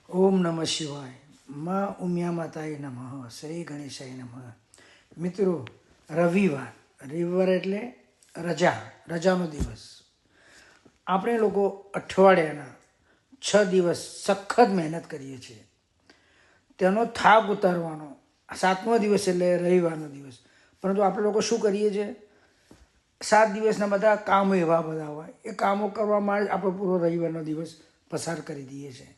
ઓમ નમઃ શિવાય. માં ઉમિયા માતાએ નમઃ. શ્રી ગણેશાય નમઃ. મિત્રો, રવિવાર એટલે રજાનો દિવસ. આપણે લોકો અઠવાડિયાના 6 દિવસ સખત મહેનત કરીએ છીએ. તેનો થાક ઉતારવાનો 7મો દિવસ એટલે રવિવારનો દિવસ. પરંતુ આપણે લોકો શું કરીએ છીએ? 7 દિવસના બધા કામો એવા બધા હોય, એ કામો કરવામાં જ આપણો પૂરો રવિવારનો દિવસ પસાર કરી દઈએ છીએ.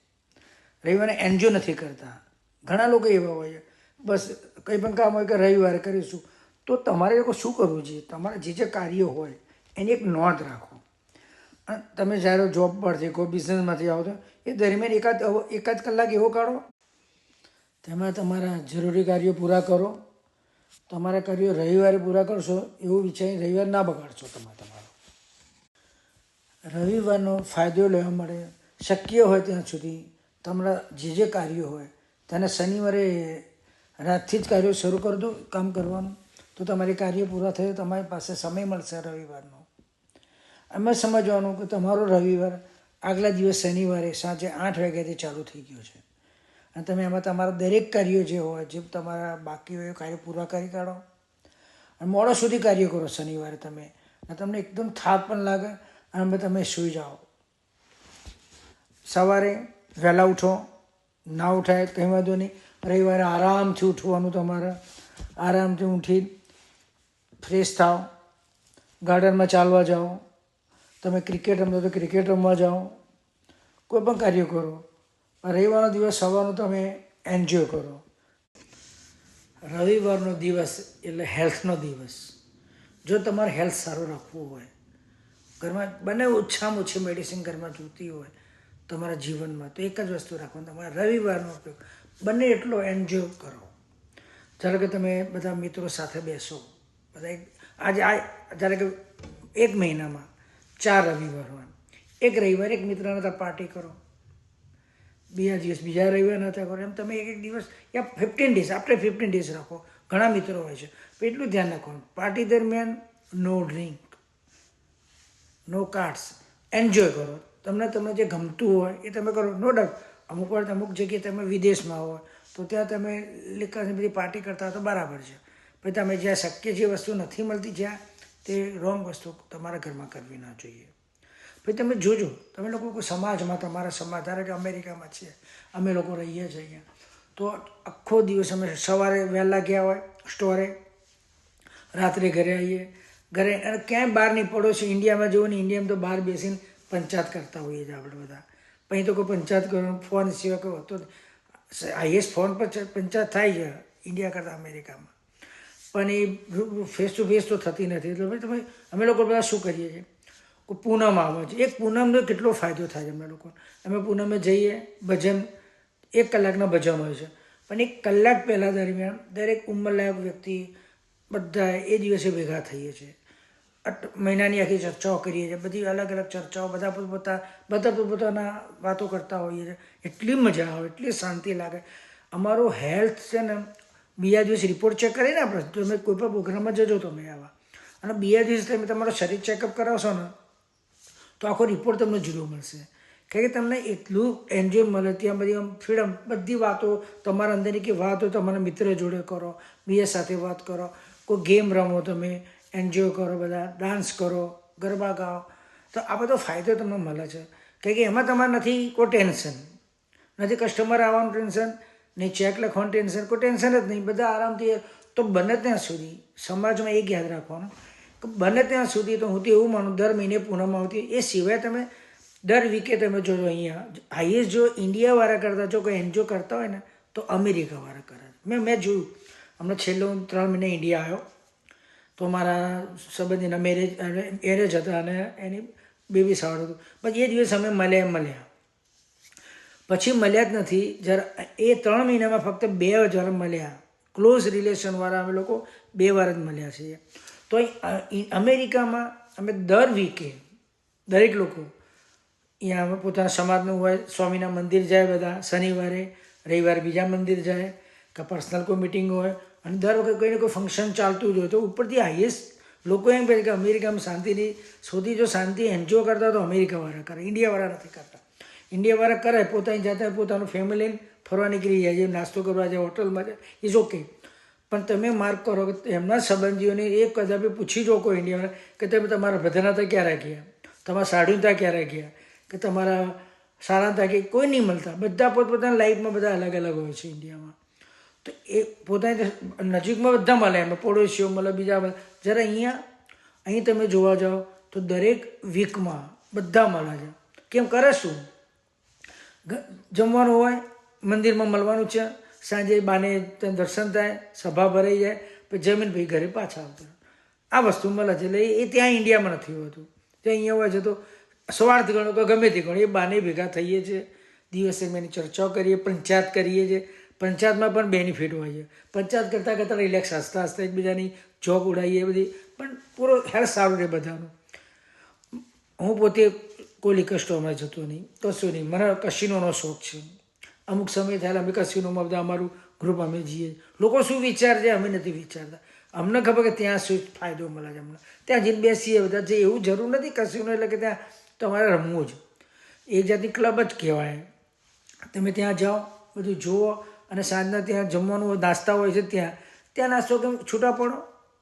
રવિવારે એન્જોય નથી કરતા. ઘણા લોકો એવા હોય છે, બસ કંઈ પણ કામ હોય કે રવિવારે કરીશું. તો તમારે લોકો શું કરવું જોઈએ? તમારા જે કાર્ય હોય એની એક નોંધ રાખો. અને તમે જ્યારે જોબ પરથી કોઈ બિઝનેસમાંથી આવો તો એ દરમિયાન એકાદ કલાક એવો કાઢો, તેમાં તમારા જરૂરી કાર્યો પૂરા કરો. તમારા કાર્યો રવિવારે પૂરા કરશો એવું વિચારી રવિવાર ના બગાડશો. તમારો રવિવારનો ફાયદો લેવા માટે શક્ય હોય ત્યાં સુધી તમારા જે કાર્યો હોય તેને શનિવારે રાતથી જ કાર્યો શરૂ કરી દો. કામ કરવાનું તો તમારી કાર્ય પૂરા થયો, તમારી પાસે સમય મળશે રવિવારનો. એમાં સમજવાનું કે તમારો રવિવાર આગલા દિવસ શનિવારે સાંજે 8 વાગ્યાથી ચાલુ થઈ ગયો છે. અને તમે એમાં તમારા દરેક કાર્યો જે હોય, જે તમારા બાકી હોય એ કાર્ય પૂરા કરી કાઢો. અને મોડા સુધી કાર્ય કરો શનિવારે તમે, અને તમને એકદમ થાક પણ લાગે અને તમે સૂઈ જાઓ. સવારે વહેલા ઉઠો. ના ઉઠાય કંઈ વાંધો નહીં, રવિવારે આરામથી ઉઠવાનું. તમારે આરામથી ઉઠી ફ્રેશ થાઓ, ગાર્ડનમાં ચાલવા જાઓ. તમે ક્રિકેટ રમો તો ક્રિકેટ રમવા જાઓ. કોઈ પણ કાર્ય કરો. રવિવારનો દિવસ સવારનો તમે એન્જોય કરો. રવિવારનો દિવસ એટલે હેલ્થનો દિવસ. જો તમારે હેલ્થ સારું રાખવું હોય, ઘરમાં બને ઓછામાં ઓછી મેડિસિન ઘરમાં જોઈતી હોય તમારા જીવનમાં, તો એક જ વસ્તુ રાખવાનું, તમારા રવિવારનો ઉપયોગ બંને એટલો એન્જોય કરો. ધારો કે તમે બધા મિત્રો સાથે બેસો, બધા ધારો કે એક મહિનામાં 4 રવિવાર હોય, એક રવિવાર એક મિત્રના ત્યાં પાર્ટી કરો, બીજા દિવસ બીજા રવિવારના ત્યાં કરો. એમ તમે એક દિવસ યા 15 ડેઝ આફ્ટર 15 ડેઝ રાખો. ઘણા મિત્રો હોય છે, પણ એટલું ધ્યાન રાખવાનું, પાર્ટી દરમિયાન નો ડ્રિંક, નો કાર્ડ્સ. એન્જોય કરો. તમને જે ગમતું હોય એ તમે કરો. નો ડાઉટ અમુક વાર અમુક જગ્યાએ તમે વિદેશમાં હોય તો ત્યાં તમે લીકાની બધી પાર્ટી કરતા હોય તો બરાબર છે. પણ તમે જ્યાં શક્ય જે વસ્તુ નથી મળતી, જ્યાં તે રોંગ વસ્તુ તમારા ઘરમાં કરવી ના જોઈએ. પછી તમે જોજો, તમે લોકો કોઈ સમાજમાં, તમારા સમાજ, ધારો કે અમેરિકામાં છીએ, અમે લોકો રહીએ છીએ અહીંયા, તો આખો દિવસ અમે સવારે વહેલા ગયા હોય સ્ટોરે, રાત્રે ઘરે આવીએ. ઘરે અને ક્યાંય બહાર નહીં પડો છે. ઇન્ડિયામાં જુઓ ને, ઇન્ડિયામાં તો બહાર બેસીને પંચાયત કરતા હોઈએ છીએ આપણે બધા. પછી તો કોઈ પંચાયત કરવાનું ફોન સિવાય કહો તો હાઈએસ્ટ ફોન પર પંચાયત થાય છે ઇન્ડિયા કરતાં અમેરિકામાં. પણ એ ફેસ ટુ ફેસ તો થતી નથી. એટલે ભાઈ અમે લોકો બધા શું કરીએ છીએ, પૂનમ આવે છે, એક પૂનમનો કેટલો ફાયદો થાય છે. અમે પૂનમે જઈએ, ભજન 1 કલાકના ભજન હોય છે, પણ 1 કલાક પહેલાં દરમિયાન દરેક ઉંમરલાયક વ્યક્તિ બધા એ દિવસે ભેગા થઈએ છીએ. મહિનાની આખી ચર્ચાઓ કરીએ છીએ, બધી અલગ અલગ ચર્ચાઓ, બધા પોતપોતાના વાતો કરતા હોઈએ છીએ. એટલી મજા આવે, એટલી શાંતિ લાગે. અમારું હેલ્થ છે ને, બીજા દિવસ રિપોર્ટ ચેક કરીને આપણે, તમે કોઈ પણ પ્રોગ્રામમાં જજો તમે આવા, અને બીજા દિવસ તમે તમારો શરીર ચેકઅપ કરાવશો ને તો આખો રિપોર્ટ તમને જુદો મળશે. કારણ કે તમને એટલું એન્જોય મળે. ત્યાં બધી ફ્રીડમ, બધી વાતો તમારા અંદરની કે વાત હોય તમારા મિત્ર જોડે કરો, બીજા સાથે વાત કરો, કોઈ ગેમ રમો, તમે એન્જોય કરો, બધા ડાન્સ કરો, ગરબા ગાઓ. તો આ બધો ફાયદો તમને મળે છે. કારણ કે એમાં તમારે નથી કોઈ ટેન્શન, નથી કસ્ટમર આવવાનું ટેન્શન, નહીં ચેક લખવાનું ટેન્શન, કોઈ ટેન્શન જ નહીં. બધા આરામથી. તો બને ત્યાં સુધી સમાજમાં એક યાદ રાખવાનું કે બને ત્યાં સુધી તો હું તો એવું માનું, દર મહિને પૂનમ આવતી. એ સિવાય તમે દર વીકે તમે જોજો, અહીંયા હાઈએસ્ટ જો ઇન્ડિયાવાળા કરતાં જો કોઈ એન્જોય કરતા હોય ને તો અમેરિકાવાળા કરે. મેં જોયું. હમણાં છેલ્લો 3 મહિને ઇન્ડિયા આવ્યો તો મારા સંબંધીના મેરેજ હતા અને એની બેબી શાવર હતું. પછી એ દિવસ અમે મળ્યા પછી મળ્યા જ નથી. જ્યારે એ 3 મહિનામાં ફક્ત 2 વાર મળ્યા. ક્લોઝ રિલેશનવાળા અમે લોકો 2 વાર જ મળ્યા છીએ. તો અમેરિકામાં અમે દર વીકે દરેક લોકો અહીંયા પોતાના સમાજનું હોય, સ્વામીના મંદિર જાય બધા શનિવારે, રવિવારે બીજા મંદિર જાય, કે પર્સનલ કોઈ મિટિંગ હોય, અને દર વખતે કોઈને કોઈ ફંક્શન ચાલતું જ હોય. તો ઉપરથી હાઈએસ્ટ લોકો એમ કહે કે અમેરિકામાં શાંતિની સૌથી જો શાંતિ એન્જોય કરતા તો અમેરિકાવાળા કરે, ઇન્ડિયાવાળા નથી કરતા. ઇન્ડિયાવાળા કરે પોતાની જાતે પોતાનું ફેમિલી લઈને ફરવા નીકળી જાય છે, નાસ્તો કરવા જાય, હોટલમાં જાય, ઇઝ ઓકે. પણ તમે માર્ક કરો કે એમના સંબંધીઓને એક કદાપી પૂછી જો કોઈ ઇન્ડિયાવાળા કે તમે તમારા બધાના ત્યાં ક્યારે ગયા, તમારા સાડું ત્યાં ક્યારે ગયા, કે તમારા સારા ત્યાં કે કોઈ નહીં મળતા. બધા પોતપોતાના લાઈફમાં બધા અલગ અલગ હોય છે ઇન્ડિયામાં. તો એ પોતાની નજીકમાં બધા મળે, એમાં પડોશીઓ મળે, બીજા મળે. જ્યારે અહીં તમે જોવા જાઓ તો દરેક વીકમાં બધા મળે છે. કેમ કરે શું? જમવાનું હોય, મંદિરમાં મળવાનું છે, સાંજે બાને ત્યાં દર્શન થાય, સભા ભરાઈ જાય, પછી જમીન પછી ઘરે પાછા આવતા. આ વસ્તુ મળે છે. એટલે એ ત્યાં ઇન્ડિયામાં નથી હોતું. ત્યાં અહીંયા હોય છે તો સવારથી ગણો કે ગમે તે ગણો એ બાને ભેગા થઈએ છીએ, દિવસે એની ચર્ચાઓ કરીએ, પંચાયત કરીએ છીએ. પંચાયતમાં પણ બેનિફિટ હોય છે. પંચાયત કરતાં કરતાં રિલેક્સ હસતા હસતા એકબીજાની જોક ઉડાવીએ બધી, પણ પૂરો હેલ્થ સારું રહે બધાનું. હું પોતે કોઈ લિકર સ્ટોરમાં જતો નહીં, કશું નહીં. મને કસિનોનો શોખ છે. અમુક સમય થયેલા અમે કસિનોમાં બધા અમારું ગ્રુપ અમે જઈએ. લોકો શું વિચારે છે અમે નથી વિચારતા. અમને ખબર કે ત્યાં શું ફાયદો મળે છે. અમને ત્યાં જઈને બેસીએ બધા. જે એવું જરૂર નથી કસિનો એટલે કે ત્યાં તમારે રમવું જ. એક જાતની ક્લબ જ કહેવાય. તમે ત્યાં જાઓ, બધું જુઓ, અને સાંજના ત્યાં જમવાનું નાસ્તા હોય છે, ત્યાં નાસ્તો કેમ છૂટા પડો.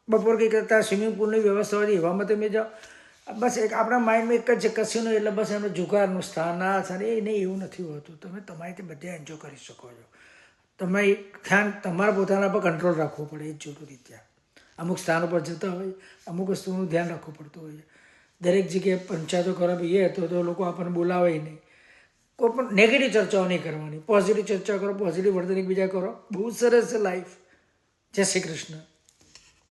બપોર કંઈ કરતાં સ્વિમિંગ પૂલની વ્યવસ્થા હોય એવામાં તમે જાઓ. બસ એક આપણા માઇન્ડમાં એક જ છે કસિનો એટલે બસ એનું જુગારનું સ્થાન આ સ્થાન એ નહીં, એવું નથી હોતું. તમે તમારી રીતે બધા એન્જોય કરી શકો છો. તમારી ધ્યાન તમારા પોતાના પર કંટ્રોલ રાખવો પડે, એ જ જરૂરી. ત્યાં અમુક સ્થાનો પર જતા હોય, અમુક વસ્તુનું ધ્યાન રાખવું પડતું હોય છે. દરેક જગ્યાએ પંચાયતો કરવા બી તો લોકો આપણને બોલાવે નહીં. કોઈ પણ નેગેટિવ ચર્ચાઓ નહીં કરવાની, પોઝિટિવ ચર્ચા કરો, પોઝિટિવ વર્તન એકબીજા કરો. બહુ સરસ છે લાઈફ. જય શ્રી કૃષ્ણ.